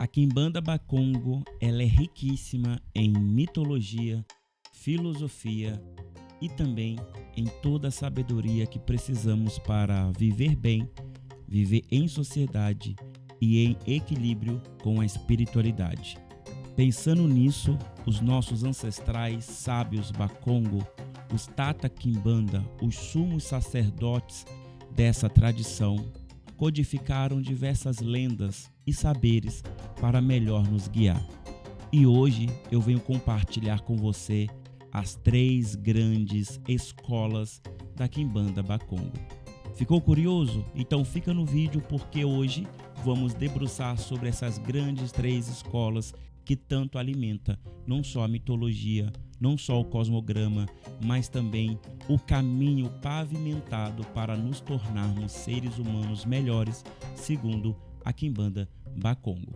A Quimbanda Bakongo, ela é riquíssima em mitologia, filosofia e também em toda a sabedoria que precisamos para viver bem, viver em sociedade e em equilíbrio com a espiritualidade. Pensando nisso, os nossos ancestrais sábios Bakongo, os Tata Quimbanda, os sumos sacerdotes dessa tradição, codificaram diversas lendas e saberes para melhor nos guiar. E hoje eu venho compartilhar com você as 3 grandes escolas da Quimbanda Bakongo. Ficou curioso? Então fica no vídeo porque hoje vamos debruçar sobre essas grandes 3 escolas que tanto alimenta não só a mitologia, não só o cosmograma, mas também o caminho pavimentado para nos tornarmos seres humanos melhores, segundo a Quimbanda Bakongo.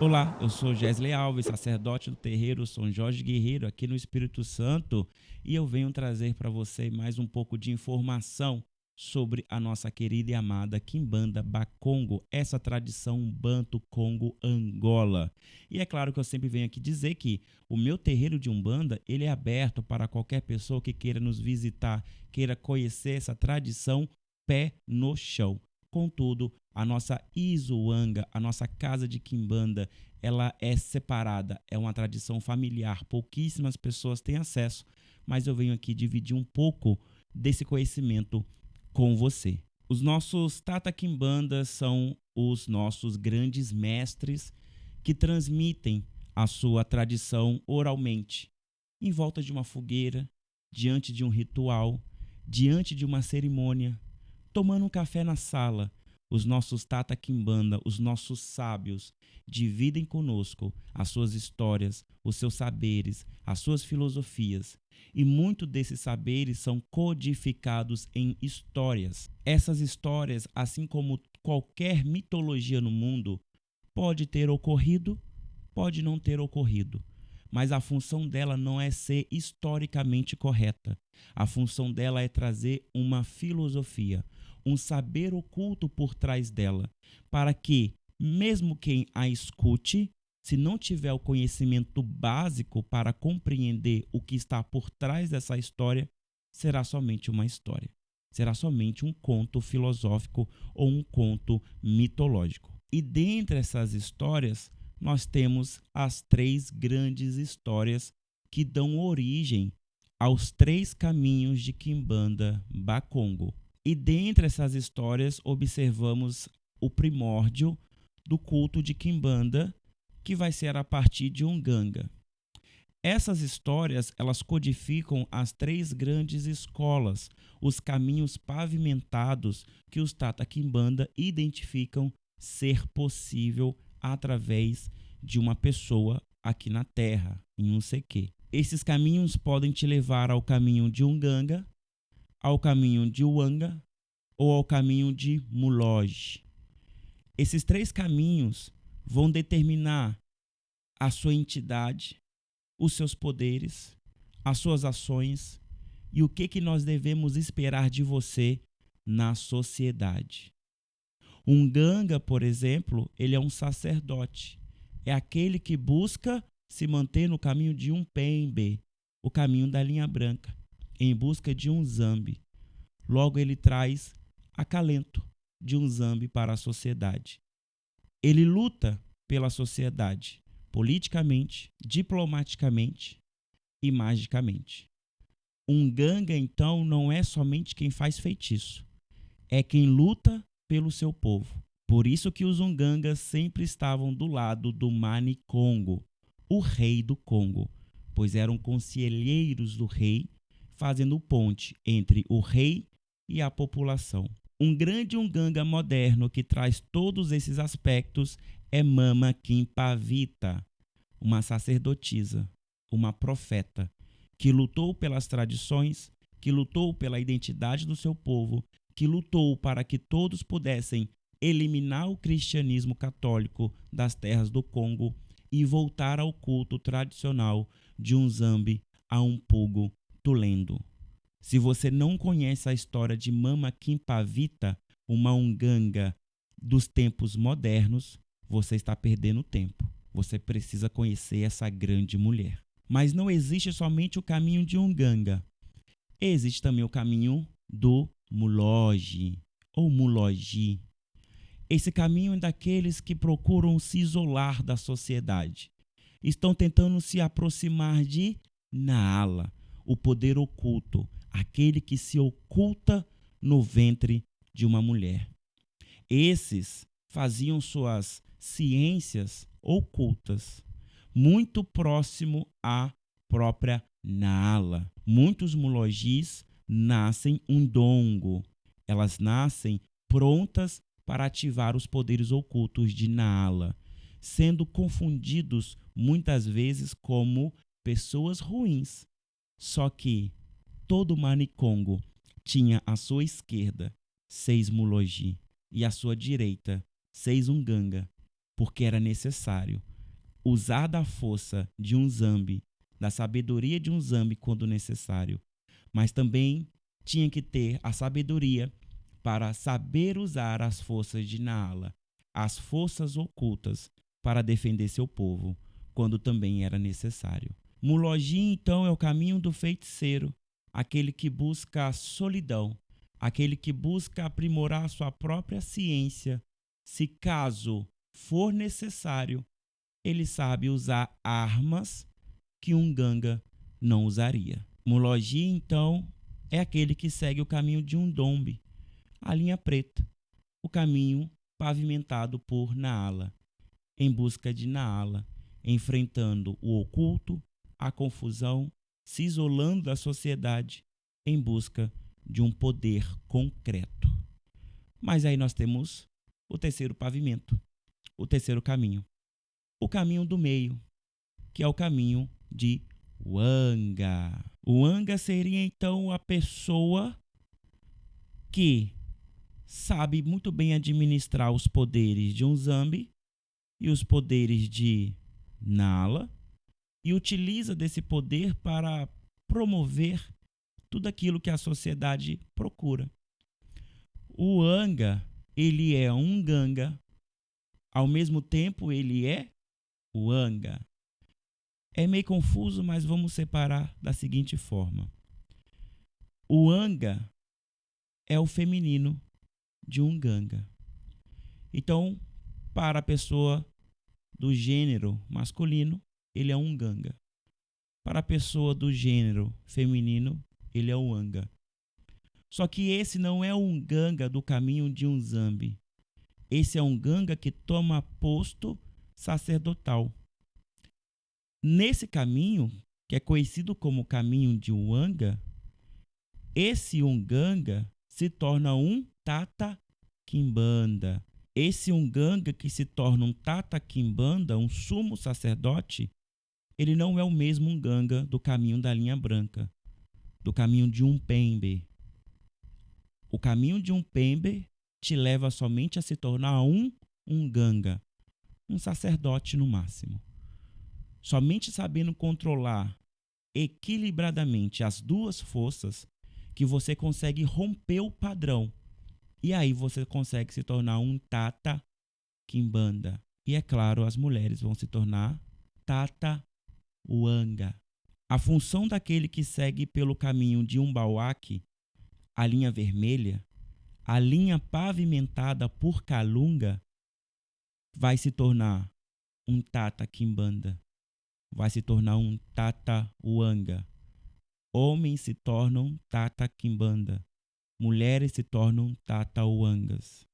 Olá, eu sou Gesley Alves, sacerdote do terreiro São Jorge Guerreiro aqui no Espírito Santo, e eu venho trazer para você mais um pouco de informação sobre a nossa querida e amada Quimbanda Bakongo, essa tradição Banto Congo Angola. E é claro que eu sempre venho aqui dizer que o meu terreiro de Umbanda, ele é aberto para qualquer pessoa que queira nos visitar, queira conhecer essa tradição pé no chão. Contudo, a nossa Izuanga, a nossa casa de Quimbanda, ela é separada, é uma tradição familiar, pouquíssimas pessoas têm acesso, mas eu venho aqui dividir um pouco desse conhecimento com você. Os nossos Tata Quimbandas são os nossos grandes mestres que transmitem a sua tradição oralmente, em volta de uma fogueira, diante de um ritual, diante de uma cerimônia, tomando um café na sala. Os nossos Tata Quimbanda, os nossos sábios, dividem conosco as suas histórias, os seus saberes, as suas filosofias. E muitos desses saberes são codificados em histórias. Essas histórias, assim como qualquer mitologia no mundo, pode ter ocorrido, pode não ter ocorrido. Mas a função dela não é ser historicamente correta. A função dela é trazer uma filosofia, um saber oculto por trás dela, para que, mesmo quem a escute, se não tiver o conhecimento básico para compreender o que está por trás dessa história, será somente uma história. Será somente um conto filosófico ou um conto mitológico. E dentre essas histórias, nós temos as 3 grandes histórias que dão origem aos 3 caminhos de Quimbanda Bakongo. E dentre essas histórias, observamos o primórdio do culto de Quimbanda, que vai ser a partir de Unganga. Essas histórias, elas codificam as 3 grandes escolas, os caminhos pavimentados que os Tata Quimbanda identificam ser possível através de uma pessoa aqui na Terra, em um CQ. Esses caminhos podem te levar ao caminho de Unganga, ao caminho de Uanga ou ao caminho de Muloj. Esses 3 caminhos vão determinar a sua entidade, os seus poderes, as suas ações e o que nós devemos esperar de você na sociedade. Unganga, por exemplo, ele é um sacerdote. É aquele que busca se manter no caminho de um Pembe, o caminho da linha branca, em busca de um Zambi. Logo, ele traz acalento de um Zambi para a sociedade. Ele luta pela sociedade, politicamente, diplomaticamente e magicamente. Unganga, então, não é somente quem faz feitiço, é quem luta pelo seu povo. Por isso que os Ungangas sempre estavam do lado do Mani Congo, o rei do Congo, pois eram conselheiros do rei, fazendo ponte entre o rei e a população. Um grande Unganga moderno que traz todos esses aspectos é Mama Kimpavita, uma sacerdotisa, uma profeta, que lutou pelas tradições, que lutou pela identidade do seu povo, que lutou para que todos pudessem eliminar o cristianismo católico das terras do Congo e voltar ao culto tradicional de um Zambi a um Pugo Tulendo. Se você não conhece a história de Mama Kimpavita, uma Unganga dos tempos modernos, você está perdendo tempo. Você precisa conhecer essa grande mulher. Mas não existe somente o caminho de Umganga. Existe também o caminho do Muloji ou Muloji. Esse caminho é daqueles que procuram se isolar da sociedade. Estão tentando se aproximar de Naala, o poder oculto, aquele que se oculta no ventre de uma mulher. Esses faziam suas ciências ocultas muito próximo à própria Naala. Muitos mulojis nascem undongo. Elas nascem prontas para ativar os poderes ocultos de Naala, sendo confundidos muitas vezes como pessoas ruins. Só que todo Manicongo tinha à sua esquerda 6 muloji e à sua direita 6 Umganga, porque era necessário usar da força de um zambi, da sabedoria de um zambi quando necessário, mas também tinha que ter a sabedoria para saber usar as forças de Naala, as forças ocultas, para defender seu povo, quando também era necessário. Muloji, então, é o caminho do feiticeiro, aquele que busca a solidão, aquele que busca aprimorar sua própria ciência. Se caso for necessário, ele sabe usar armas que um Umganga não usaria. Muloji, então, é aquele que segue o caminho de um Dombe, a linha preta, o caminho pavimentado por Naala, em busca de Naala, enfrentando o oculto, a confusão, se isolando da sociedade em busca de um poder concreto. Mas aí nós temos o terceiro pavimento, o terceiro caminho, o caminho do meio, que é o caminho de Wanga. O Wanga seria então a pessoa que sabe muito bem administrar os poderes de um zambi e os poderes de Nala e utiliza desse poder para promover tudo aquilo que a sociedade procura. O Anga, ele é um Ganga, ao mesmo tempo ele é o Anga. É meio confuso, mas vamos separar da seguinte forma. O Anga é o feminino de um Ganga. Então, para a pessoa do gênero masculino, ele é um Ganga. Para a pessoa do gênero feminino, ele é um Anga. Só que esse não é um Ganga do caminho de um zambi. Esse é um Ganga que toma posto sacerdotal. Nesse caminho, que é conhecido como caminho de Wanga, esse Umganga se torna um Tata Kimbanda. Esse Umganga que se torna um Tata Kimbanda, um sumo sacerdote, ele não é o mesmo Umganga do caminho da linha branca, do caminho de Umpembe. O caminho de Umpembe te leva somente a se tornar um Umganga, um sacerdote no máximo. Somente sabendo controlar equilibradamente as duas forças que você consegue romper o padrão. E aí você consegue se tornar um Tata Kimbanda. E é claro, as mulheres vão se tornar Tata Wanga. A função daquele que segue pelo caminho de Umbawaki, a linha vermelha, a linha pavimentada por Kalunga, vai se tornar um Tata Kimbanda. Vai se tornar um Tata Wanga. Homens se tornam Tata Kimbanda. Mulheres se tornam Tata Wangas.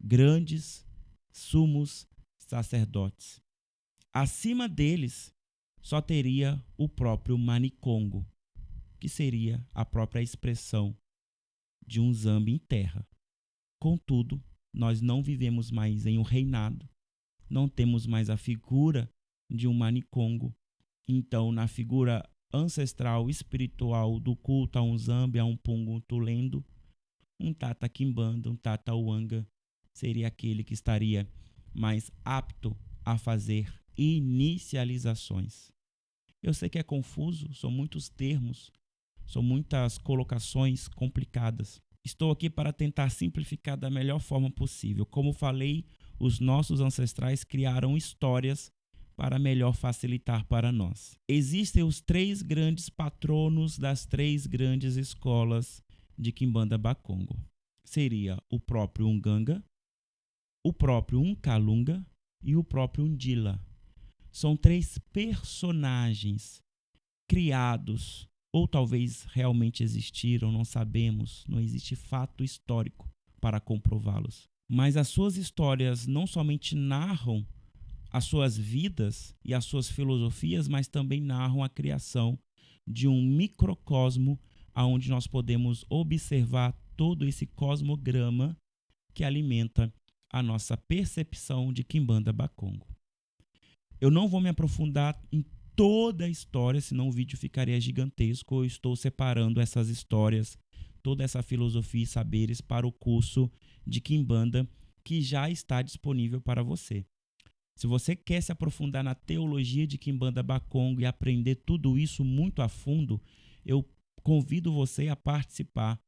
Grandes sumos sacerdotes. Acima deles, só teria o próprio Manicongo, que seria a própria expressão de um zambi em terra. Contudo, nós não vivemos mais em um reinado, não temos mais a figura de um Manicongo. Então, na figura ancestral espiritual do culto a um zambi, a um pungo tulendo, um Tata Kimbanda, um Tata Wanga seria aquele que estaria mais apto a fazer inicializações. Eu sei que é confuso, são muitos termos, são muitas colocações complicadas, Estou aqui para tentar simplificar da melhor forma possível. Como falei, os nossos ancestrais criaram histórias para melhor facilitar para nós. Existem os 3 grandes patronos das 3 grandes escolas de Quimbanda Bakongo. Seria o próprio Unganga, o próprio Unkalunga e o próprio Undila. São 3 personagens criados, ou talvez realmente existiram, não sabemos, não existe fato histórico para comprová-los. Mas as suas histórias não somente narram as suas vidas e as suas filosofias, mas também narram a criação de um microcosmo onde nós podemos observar todo esse cosmograma que alimenta a nossa percepção de Quimbanda Bakongo. Eu não vou me aprofundar em toda a história, senão o vídeo ficaria gigantesco. Eu estou separando essas histórias, toda essa filosofia e saberes para o curso de Quimbanda que já está disponível para você. Se você quer se aprofundar na teologia de Quimbanda Bakongo e aprender tudo isso muito a fundo, eu convido você a participar.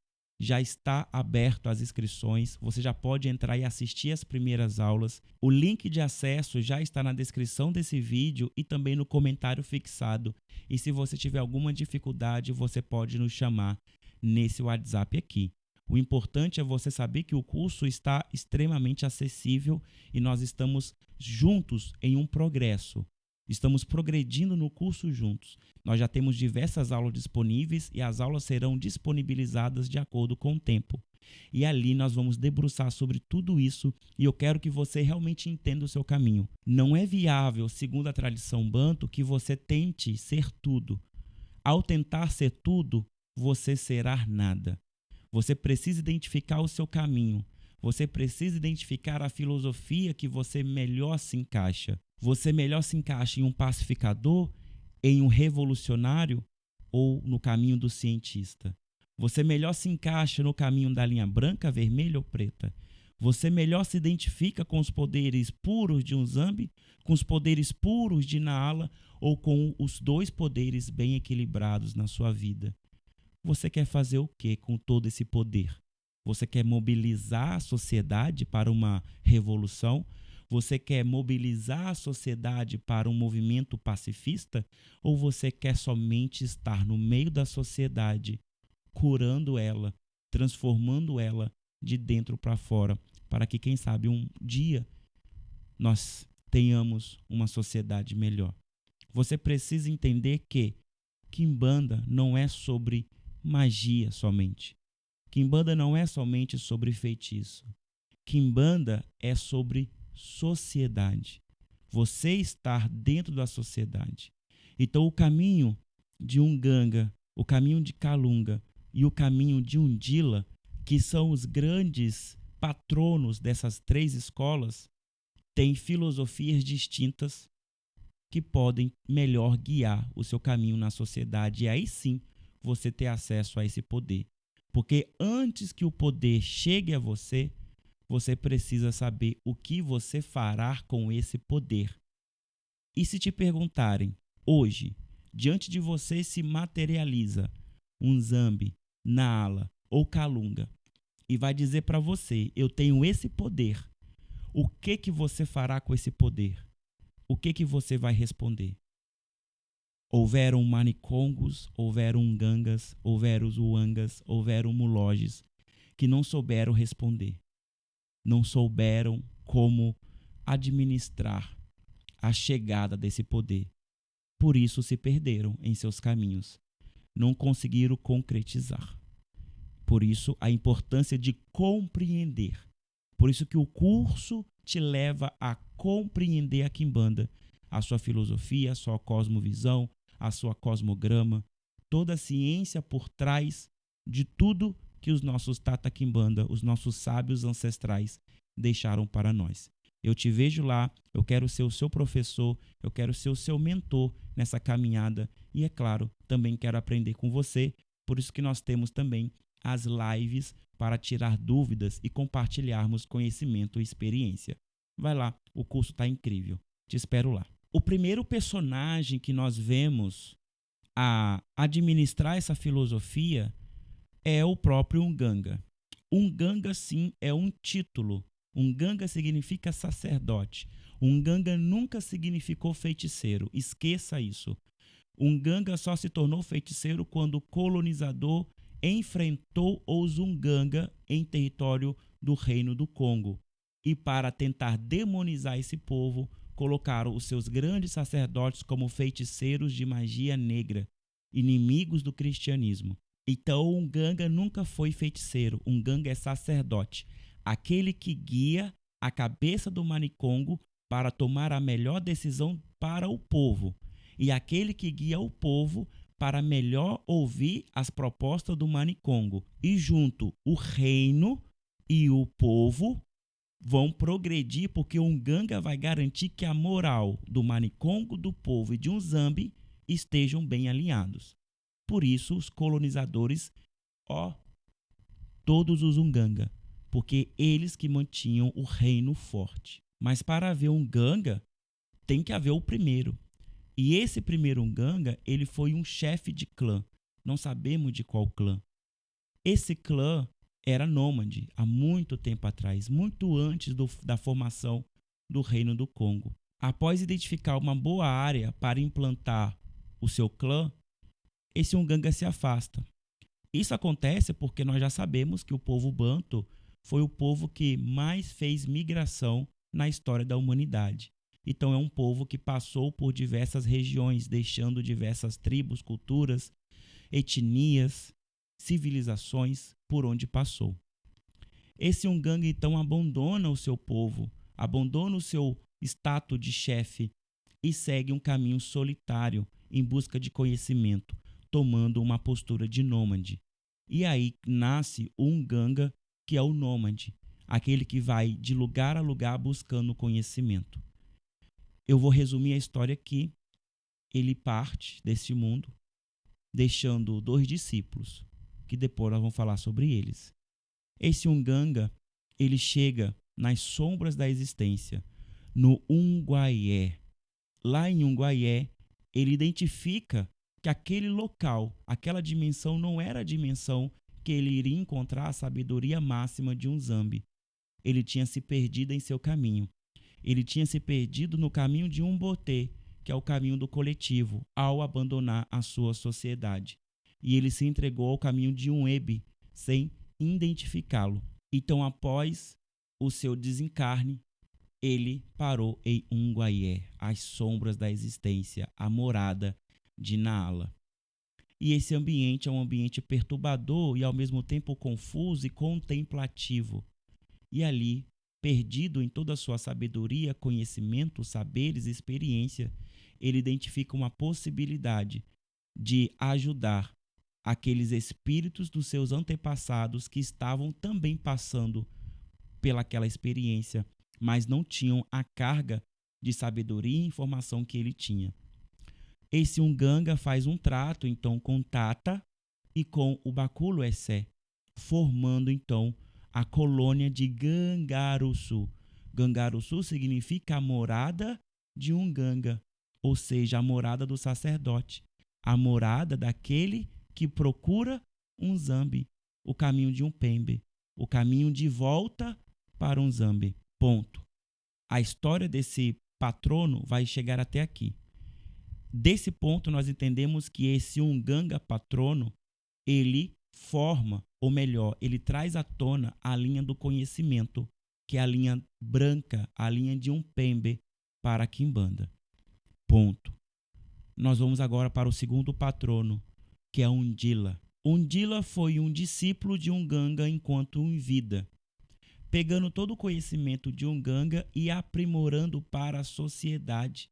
Já está aberto as inscrições, você já pode entrar e assistir as primeiras aulas. O link de acesso já está na descrição desse vídeo e também no comentário fixado. E se você tiver alguma dificuldade, você pode nos chamar nesse WhatsApp aqui. O importante é você saber que o curso está extremamente acessível e nós estamos juntos em um progresso. Estamos progredindo no curso juntos. Nós já temos diversas aulas disponíveis e as aulas serão disponibilizadas de acordo com o tempo. E ali nós vamos debruçar sobre tudo isso e eu quero que você realmente entenda o seu caminho. Não é viável, segundo a tradição Banto, que você tente ser tudo. Ao tentar ser tudo, você será nada. Você precisa identificar o seu caminho. Você precisa identificar a filosofia que você melhor se encaixa. Você melhor se encaixa em um pacificador, em um revolucionário ou no caminho do cientista? Você melhor se encaixa no caminho da linha branca, vermelha ou preta? Você melhor se identifica com os poderes puros de Unzambi, com os poderes puros de Naala ou com os 2 poderes bem equilibrados na sua vida? Você quer fazer o que com todo esse poder? Você quer mobilizar a sociedade para uma revolução? Você quer mobilizar a sociedade para um movimento pacifista? Ou você quer somente estar no meio da sociedade, curando ela, transformando ela de dentro para fora, para que, quem sabe, um dia nós tenhamos uma sociedade melhor? Você precisa entender que Quimbanda não é sobre magia somente. Quimbanda não é somente sobre feitiço. Quimbanda é sobre sociedade. Você estar dentro da sociedade. Então o caminho de Unganga, o caminho de Kalunga e o caminho de Undila, que são os grandes patronos dessas 3 escolas, têm filosofias distintas que podem melhor guiar o seu caminho na sociedade. E aí sim você ter acesso a esse poder. Porque antes que o poder chegue a você, você precisa saber o que você fará com esse poder. E se te perguntarem, hoje, diante de você se materializa Unzambi, Naala ou Kalunga, e vai dizer para você, eu tenho esse poder, o que você fará com esse poder? O que você vai responder? Houveram manicongos, houveram ungangas, houveram uangas, houveram muloges que não souberam responder. Não souberam como administrar a chegada desse poder. Por isso se perderam em seus caminhos. Não conseguiram concretizar. Por isso a importância de compreender. Por isso que o curso te leva a compreender a Quimbanda, a sua filosofia, a sua cosmovisão, a sua cosmograma, toda a ciência por trás de tudo que os nossos Tata Quimbanda, os nossos sábios ancestrais deixaram para nós. Eu te vejo lá, eu quero ser o seu professor, eu quero ser o seu mentor nessa caminhada e, é claro, também quero aprender com você, por isso que nós temos também as lives para tirar dúvidas e compartilharmos conhecimento e experiência. Vai lá, o curso está incrível. Te espero lá. O primeiro personagem que nós vemos a administrar essa filosofia é o próprio Unganga. Ganga, sim, é um título. Ganga significa sacerdote. Ganga nunca significou feiticeiro. Esqueça isso. Ganga só se tornou feiticeiro quando o colonizador enfrentou os Nganga em território do Reino do Congo. E para tentar demonizar esse povo, colocaram os seus grandes sacerdotes como feiticeiros de magia negra, inimigos do cristianismo. Então, o Nganga nunca foi feiticeiro. Nganga é sacerdote, aquele que guia a cabeça do Manicongo para tomar a melhor decisão para o povo, e aquele que guia o povo para melhor ouvir as propostas do Manicongo. E junto, o reino e o povo vão progredir, porque o Nganga vai garantir que a moral do Manicongo, do povo e de Nzambi estejam bem alinhados. Por isso, os colonizadores, todos os Nganga, porque eles que mantinham o reino forte. Mas para haver um Nganga, tem que haver o primeiro. E esse primeiro Nganga, ele foi um chefe de clã. Não sabemos de qual clã. Esse clã era nômade há muito tempo atrás, muito antes da formação do Reino do Congo. Após identificar uma boa área para implantar o seu clã, esse Nganga se afasta. Isso acontece porque nós já sabemos que o povo Banto foi o povo que mais fez migração na história da humanidade. Então é um povo que passou por diversas regiões, deixando diversas tribos, culturas, etnias, civilizações por onde passou. Esse Nganga então abandona o seu povo, abandona o seu status de chefe e segue um caminho solitário em busca de conhecimento, tomando uma postura de nômade. E aí nasce o Nganga, que é o nômade, aquele que vai de lugar a lugar buscando conhecimento. Eu vou resumir a história aqui. Ele parte desse mundo, deixando 2 discípulos, que depois nós vamos falar sobre eles. Esse Nganga, ele chega nas sombras da existência, no Ungwayé. Lá em Ungwayé, ele identifica que aquele local, aquela dimensão não era a dimensão que ele iria encontrar a sabedoria máxima de Nzambi. Ele tinha se perdido em seu caminho. Ele tinha se perdido no caminho de Mbote, que é o caminho do coletivo, ao abandonar a sua sociedade. E ele se entregou ao caminho de Ebi, sem identificá-lo. Então, após o seu desencarne, ele parou em Ungwayé, as sombras da existência, a morada de Naala. E esse ambiente é um ambiente perturbador e ao mesmo tempo confuso e contemplativo. E ali, perdido em toda a sua sabedoria, conhecimento, saberes e experiência, ele identifica uma possibilidade de ajudar aqueles espíritos dos seus antepassados que estavam também passando pelaquela experiência, mas não tinham a carga de sabedoria e informação que ele tinha. Esse Nganga faz um trato, então, com Tata e com o Bakulo Essé, formando, então, a colônia de Gangaruçu. Gangaruçu significa a morada de Nganga, ou seja, a morada do sacerdote, a morada daquele que procura Nzambi, o caminho de Pembe, o caminho de volta para Nzambi. Ponto. A história desse patrono vai chegar até aqui. Desse ponto, nós entendemos que esse Nganga patrono, ele forma, ou melhor, ele traz à tona a linha do conhecimento, que é a linha branca, a linha de Pembe para a Quimbanda. Ponto. Nós vamos agora para o segundo patrono, que é Undila. Undila foi um discípulo de Nganga enquanto em vida, pegando todo o conhecimento de Nganga e aprimorando para a sociedade.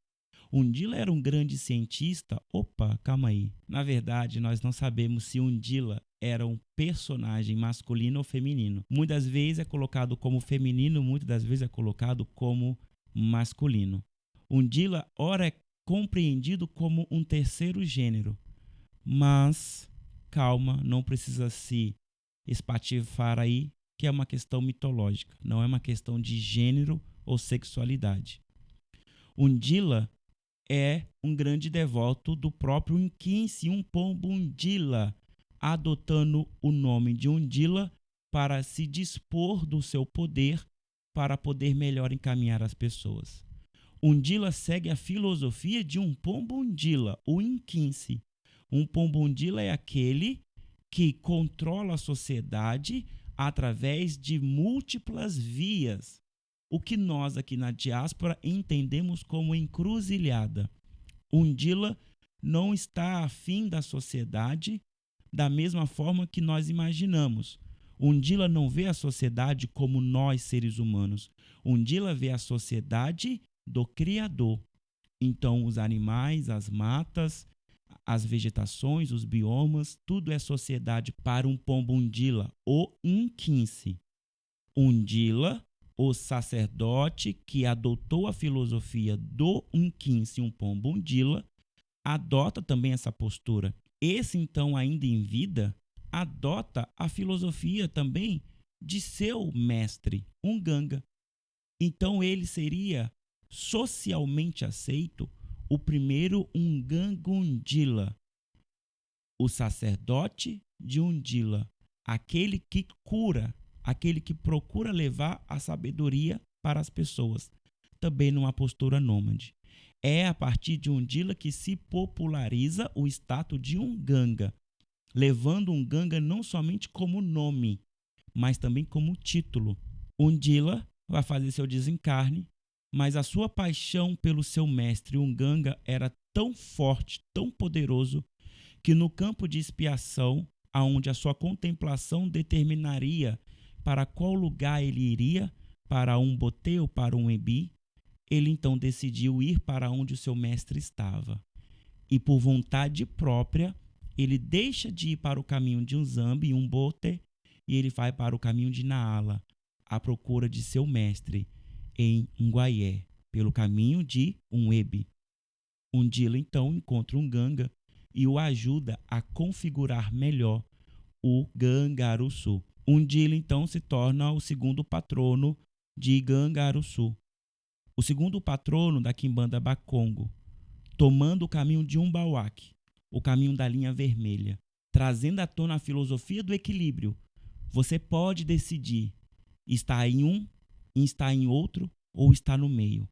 Undila era um grande cientista? Opa, calma aí. Na verdade, nós não sabemos se Undila era um personagem masculino ou feminino. Muitas vezes é colocado como feminino, muitas das vezes é colocado como masculino. Undila, ora, é compreendido como um terceiro gênero. Mas, calma, não precisa se espatifar aí, que é uma questão mitológica, não é uma questão de gênero ou sexualidade. Undila é um grande devoto do próprio Nkinsi Mpombo Undila, adotando o nome de Undila para se dispor do seu poder para poder melhor encaminhar as pessoas. Undila segue a filosofia de um pombundila, o Inquince. Um pombundila é aquele que controla a sociedade através de múltiplas vias, o que nós aqui na diáspora entendemos como encruzilhada. Undila não está afim da sociedade da mesma forma que nós imaginamos. Undila não vê a sociedade como nós, seres humanos. Undila vê a sociedade do Criador. Então, os animais, as matas, as vegetações, os biomas, tudo é sociedade para um pombundila, o Inquince. Undila, o sacerdote que adotou a filosofia do Inquince, um pombundila, adota também essa postura. Esse, então, ainda em vida, adota a filosofia também de seu mestre, Unganga. Então, ele seria socialmente aceito o primeiro Unganga Undila, o sacerdote de Undila, aquele que cura, aquele que procura levar a sabedoria para as pessoas, também numa postura nômade. É a partir de Undila que se populariza o status de Unganga, levando Unganga não somente como nome, mas também como título. Undila vai fazer seu desencarne, mas a sua paixão pelo seu mestre Unganga era tão forte, tão poderoso, que no campo de expiação, aonde a sua contemplação determinaria para qual lugar ele iria, para um Botê ou para um Ebi, ele então decidiu ir para onde o seu mestre estava. E por vontade própria, ele deixa de ir para o caminho de Unzambi, um Botê, e ele vai para o caminho de Naala, à procura de seu mestre, em Unguaié, pelo caminho de Ebi. Undila então encontra Unganga e o ajuda a configurar melhor o Gangaruçu. Undila então se torna o segundo patrono de Gangaruçu, o segundo patrono da Quimbanda Bakongo, tomando o caminho de Umbauaque, o caminho da linha vermelha, trazendo à tona a filosofia do equilíbrio. Você pode decidir estar em um, estar em outro ou estar no meio,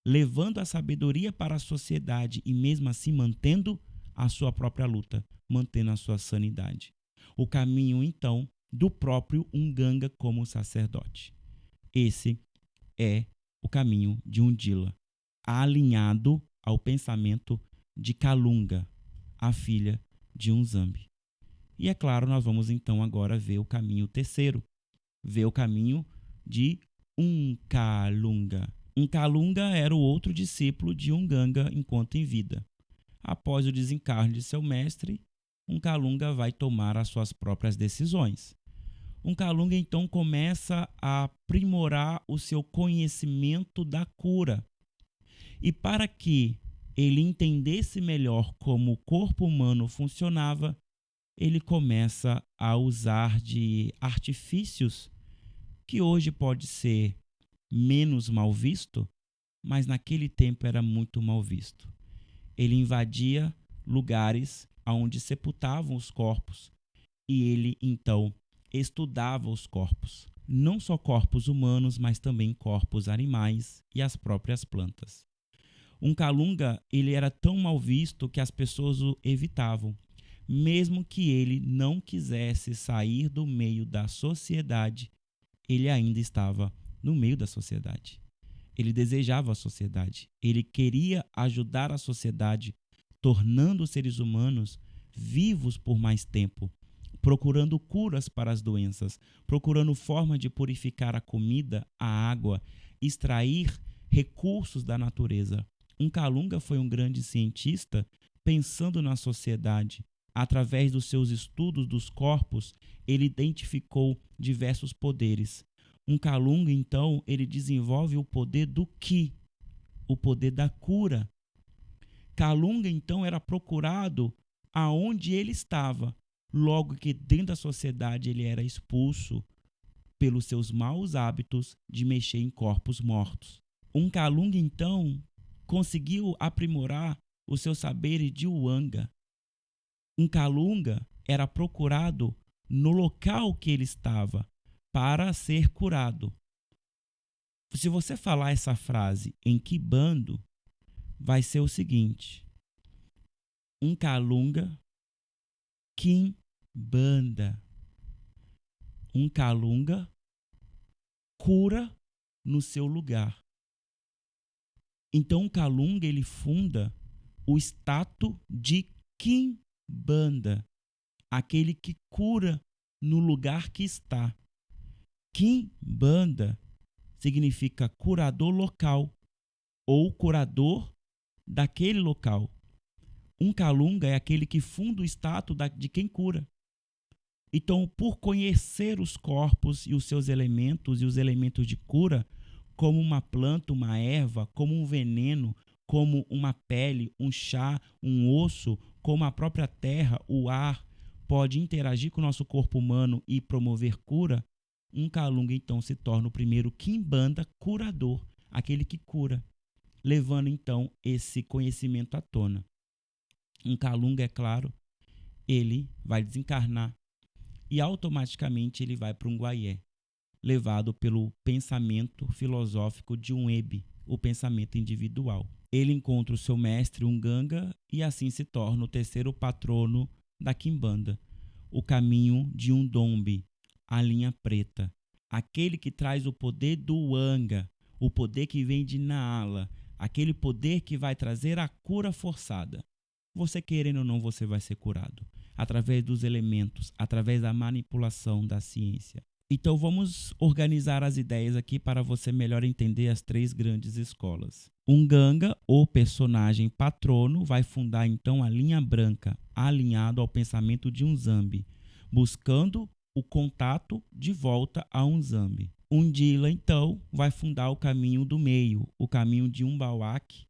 levando a sabedoria para a sociedade e mesmo assim mantendo a sua própria luta, mantendo a sua sanidade. O caminho, então, do próprio Unganga como sacerdote. Esse é o caminho de Undila, alinhado ao pensamento de Kalunga, a filha de Unzambi. E é claro, nós vamos então agora ver o caminho terceiro, ver o caminho de Unkalunga. Unkalunga era o outro discípulo de Unganga enquanto em vida. Após o desencarne de seu mestre, Unkalunga vai tomar as suas próprias decisões. Unkalunga então começa a aprimorar o seu conhecimento da cura. E para que ele entendesse melhor como o corpo humano funcionava, ele começa a usar de artifícios que hoje pode ser menos mal visto, mas naquele tempo era muito mal visto. Ele invadia lugares onde sepultavam os corpos e ele então estudava os corpos, não só corpos humanos, mas também corpos animais e as próprias plantas. Unkalunga, ele era tão mal visto que as pessoas o evitavam, mesmo que ele não quisesse sair do meio da sociedade, ele ainda estava no meio da sociedade. Ele desejava a sociedade, ele queria ajudar a sociedade, tornando os seres humanos vivos por mais tempo, procurando curas para as doenças, procurando forma de purificar a comida, a água, extrair recursos da natureza. Unkalunga foi um grande cientista pensando na sociedade. Através dos seus estudos dos corpos, ele identificou diversos poderes. Unkalunga, então, ele desenvolve o poder do Ki, o poder da cura. Kalunga, então, era procurado aonde ele estava, logo que dentro da sociedade ele era expulso pelos seus maus hábitos de mexer em corpos mortos. Unkalunga, então, conseguiu aprimorar o seu saber de Uanga. Unkalunga era procurado no local que ele estava, para ser curado. Se você falar essa frase em quimbando, vai ser o seguinte: um calunga quimbanda. Um calunga cura no seu lugar. Então, o calunga ele funda o status de quimbanda, aquele que cura no lugar que está. Quimbanda significa curador local ou curador daquele local. Um calunga é aquele que funda o status de quem cura. Então, por conhecer os corpos e os seus elementos e os elementos de cura, como uma planta, uma erva, como um veneno, como uma pele, um chá, um osso, como a própria terra, o ar, pode interagir com o nosso corpo humano e promover cura, um calunga então se torna o primeiro quimbanda curador, aquele que cura, levando então esse conhecimento à tona. Um calunga, é claro, ele vai desencarnar e automaticamente ele vai para um guaié, levado pelo pensamento filosófico de um Ebe, o pensamento individual. Ele encontra o seu mestre, um Ganga, e assim se torna o terceiro patrono da quimbanda, o caminho de um Dombe, a linha preta, aquele que traz o poder do Anga, o poder que vem de Naala, aquele poder que vai trazer a cura forçada. Você querendo ou não, você vai ser curado através dos elementos, através da manipulação da ciência. Então vamos organizar as ideias aqui para você melhor entender as três grandes escolas. Um Ganga, ou personagem patrono, vai fundar então a linha branca, alinhado ao pensamento de um Zambi, buscando o contato de volta a um Zambi. Um Dila, então, vai fundar o caminho do meio, o caminho de um Bawak,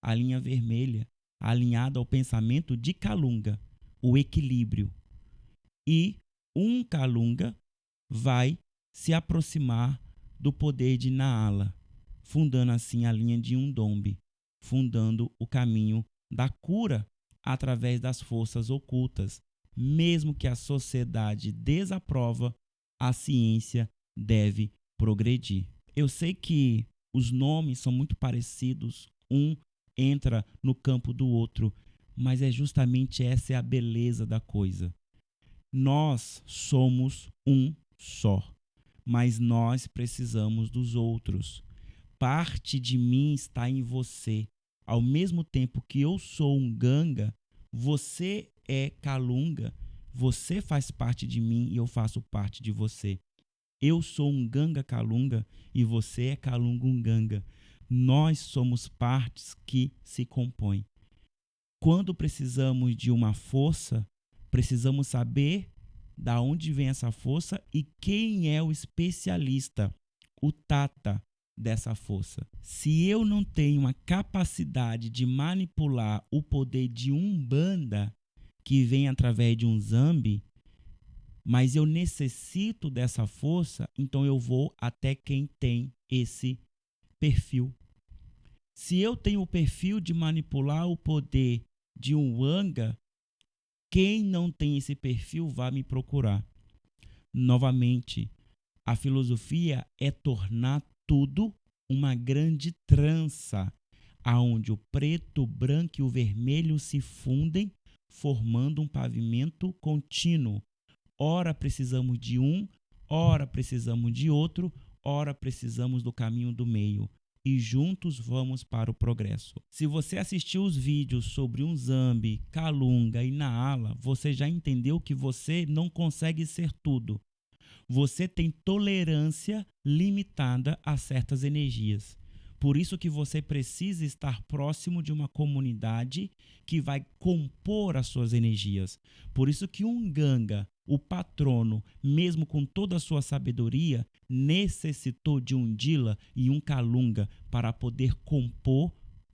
a linha vermelha, alinhado ao pensamento de Kalunga, o equilíbrio. E um Kalunga vai se aproximar do poder de Naala, fundando assim a linha de um Dombe, fundando o caminho da cura através das forças ocultas. Mesmo que a sociedade desaprova, a ciência deve progredir. Eu sei que os nomes são muito parecidos, um entra no campo do outro, mas é justamente essa é a beleza da coisa. Nós somos um só, mas nós precisamos dos outros. Parte de mim está em você. Ao mesmo tempo que eu sou um Ganga, você é Kalunga, você faz parte de mim e eu faço parte de você. Eu sou um Ganga Kalunga e você é Kalunga Ganga. Nós somos partes que se compõem. Quando precisamos de uma força, precisamos saber da onde vem essa força e quem é o especialista, o tata dessa força. Se eu não tenho a capacidade de manipular o poder de Umbanda, que vem através de um Zambi, mas eu necessito dessa força, então eu vou até quem tem esse perfil. Se eu tenho o perfil de manipular o poder de um Anga, quem não tem esse perfil vai me procurar. Novamente, a filosofia é tornar tudo uma grande trança, aonde o preto, o branco e o vermelho se fundem, formando um pavimento contínuo. Ora precisamos de um, ora precisamos de outro, ora precisamos do caminho do meio. E juntos vamos para o progresso. Se você assistiu os vídeos sobre um Zambi, Kalunga e Naala, você já entendeu que você não consegue ser tudo. Você tem tolerância limitada a certas energias. Por isso que você precisa estar próximo de uma comunidade que vai compor as suas energias. Por isso que um Ganga, o patrono, mesmo com toda a sua sabedoria, necessitou de um Dila e um Kalunga para poder compor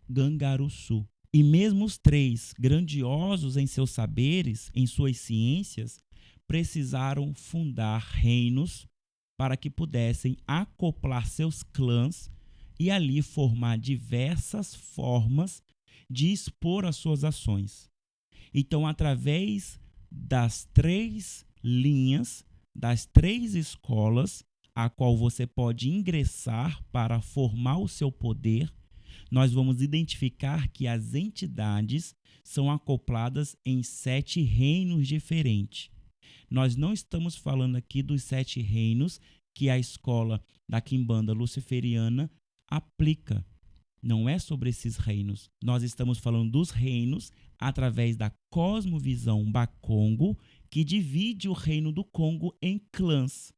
Gangaruçu. E mesmo os três, grandiosos em seus saberes, em suas ciências, precisaram fundar reinos para que pudessem acoplar seus clãs e ali formar diversas formas de expor as suas ações. Então, através das três linhas, das três escolas, a qual você pode ingressar para formar o seu poder, nós vamos identificar que as entidades são acopladas em 7 reinos diferentes. Nós não estamos falando aqui dos 7 reinos que a escola da Quimbanda luciferiana aplica. Não é sobre esses reinos. Nós estamos falando dos reinos através da cosmovisão Bakongo, que divide o reino do Congo em clãs.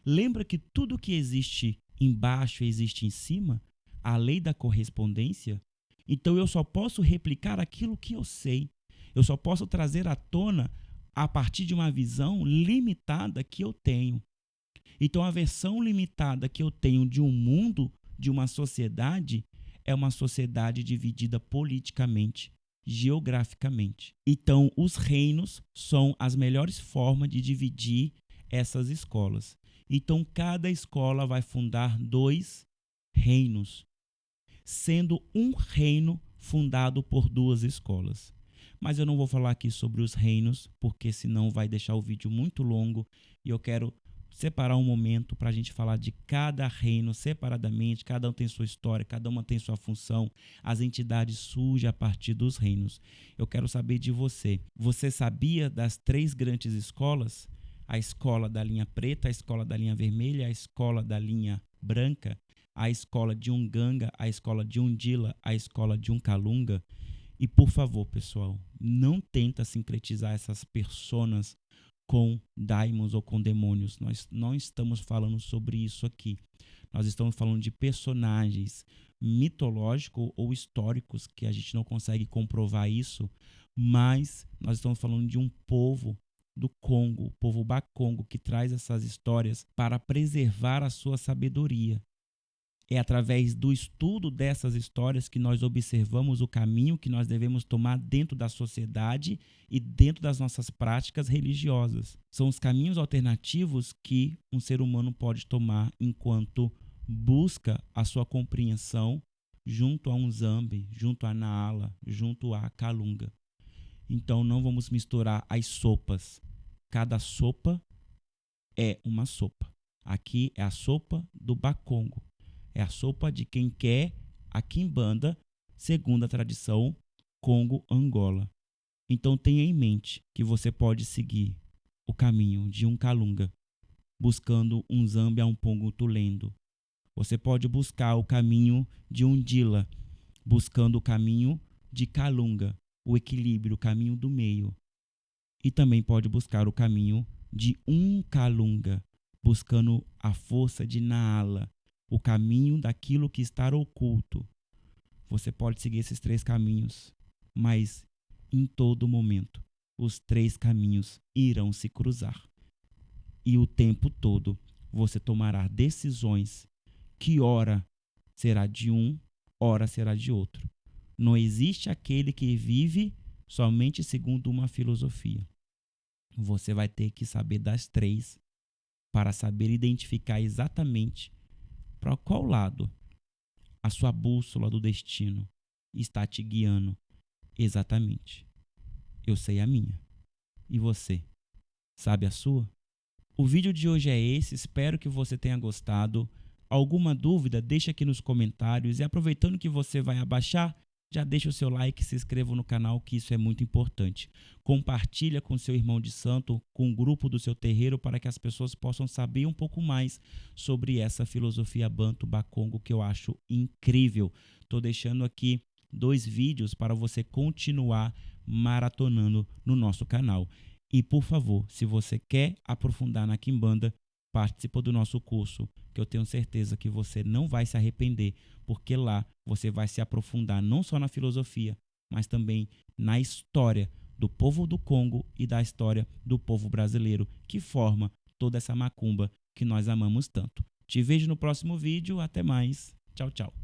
Lembra que tudo que existe embaixo existe em cima? A lei da correspondência? Então eu só posso replicar aquilo que eu sei. Eu só posso trazer à tona a partir de uma visão limitada que eu tenho. Então a versão limitada que eu tenho de um mundo, de uma sociedade, é uma sociedade dividida politicamente, geograficamente. Então os reinos são as melhores formas de dividir essas escolas. Então cada escola vai fundar 2 reinos, sendo um reino fundado por 2 escolas. Mas eu não vou falar aqui sobre os reinos, porque senão vai deixar o vídeo muito longo e eu quero separar um momento para a gente falar de cada reino separadamente. Cada um tem sua história, cada uma tem sua função. As entidades surgem a partir dos reinos. Eu quero saber de você. Você sabia das 3 grandes escolas? A escola da linha preta, a escola da linha vermelha, a escola da linha branca, a escola de Unganga, a escola de Undila, a escola de Uncalunga. E por favor, pessoal, não tenta sincretizar essas personas com daimons ou com demônios. Nós não estamos falando sobre isso aqui. Nós estamos falando de personagens mitológicos ou históricos que a gente não consegue comprovar isso, mas nós estamos falando de um povo do Congo, o povo Bakongo, que traz essas histórias para preservar a sua sabedoria. É através do estudo dessas histórias que nós observamos o caminho que nós devemos tomar dentro da sociedade e dentro das nossas práticas religiosas. São os caminhos alternativos que um ser humano pode tomar enquanto busca a sua compreensão junto a um Zambi, junto a Naala, junto a Kalunga. Então não vamos misturar as sopas. Cada sopa é uma sopa. Aqui é a sopa do Bakongo. É a sopa de quem quer a Quimbanda, segundo a tradição Congo-Angola. Então tenha em mente que você pode seguir o caminho de Uncalunga, buscando um Zambia Umpongo Tulendo. Você pode buscar o caminho de Undila, buscando o caminho de Kalunga, o equilíbrio, o caminho do meio. E também pode buscar o caminho de Uncalunga, buscando a força de Naala, o caminho daquilo que está oculto. Você pode seguir esses 3 caminhos, mas em todo momento os 3 caminhos irão se cruzar. E o tempo todo você tomará decisões que ora será de um, ora será de outro. Não existe aquele que vive somente segundo uma filosofia. Você vai ter que saber das 3 para saber identificar exatamente para qual lado a sua bússola do destino está te guiando exatamente. Eu sei a minha. E você? Sabe a sua? O vídeo de hoje é esse. Espero que você tenha gostado. Alguma dúvida? Deixa aqui nos comentários. E aproveitando que você vai abaixar, já deixa o seu like e se inscreva no canal, que isso é muito importante. Compartilha com seu irmão de santo, com o grupo do seu terreiro, para que as pessoas possam saber um pouco mais sobre essa filosofia Banto Bakongo, que eu acho incrível. Estou deixando aqui 2 vídeos para você continuar maratonando no nosso canal. E, por favor, se você quer aprofundar na Quimbanda, participa do nosso curso, que eu tenho certeza que você não vai se arrepender, porque lá você vai se aprofundar não só na filosofia, mas também na história do povo do Congo e da história do povo brasileiro, que forma toda essa macumba que nós amamos tanto. Te vejo no próximo vídeo. Até mais. Tchau, tchau.